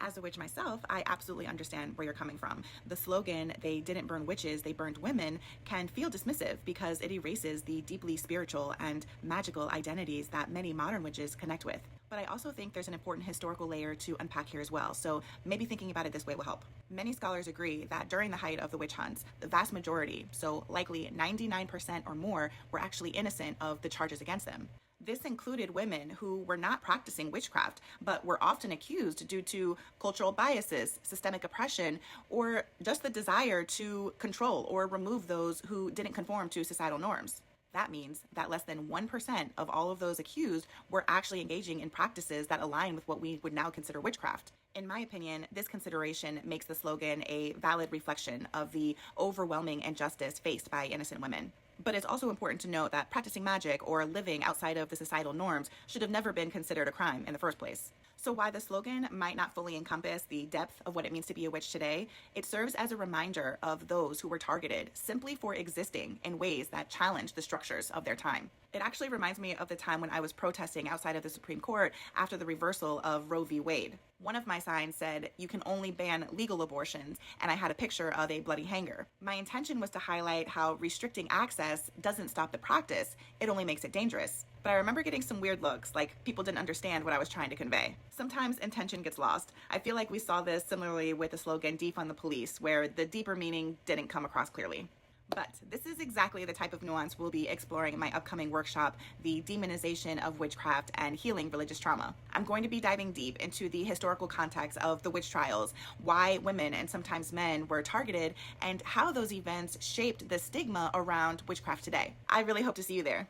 As a witch myself, I absolutely understand where you're coming from. The slogan, "They didn't burn witches, they burned women," can feel dismissive because it erases the deeply spiritual and magical identities that many modern witches connect with. But I also think there's an important historical layer to unpack here as well, so maybe thinking about it this way will help. Many scholars agree that during the height of the witch hunts, the vast majority, so likely 99% or more, were actually innocent of the charges against them. This included women who were not practicing witchcraft, but were often accused due to cultural biases, systemic oppression, or just the desire to control or remove those who didn't conform to societal norms. That means that less than 1% of all of those accused were actually engaging in practices that align with what we would now consider witchcraft. In my opinion, this consideration makes the slogan a valid reflection of the overwhelming injustice faced by innocent women. But it's also important to note that practicing magic or living outside of the societal norms should have never been considered a crime in the first place. So while the slogan might not fully encompass the depth of what it means to be a witch today, it serves as a reminder of those who were targeted simply for existing in ways that challenge the structures of their time. It actually reminds me of the time when I was protesting outside of the Supreme Court after the reversal of Roe v. Wade. One of my signs said, "You can only ban legal abortions," and I had a picture of a bloody hanger. My intention was to highlight how restricting access doesn't stop the practice, it only makes it dangerous. But I remember getting some weird looks, like people didn't understand what I was trying to convey. Sometimes intention gets lost. I feel like we saw this similarly with the slogan "Defund the Police," where the deeper meaning didn't come across clearly. But this is exactly the type of nuance we'll be exploring in my upcoming workshop, The Demonization of Witchcraft and Healing Religious Trauma. I'm going to be diving deep into the historical context of the witch trials, why women and sometimes men were targeted, and how those events shaped the stigma around witchcraft today. I really hope to see you there.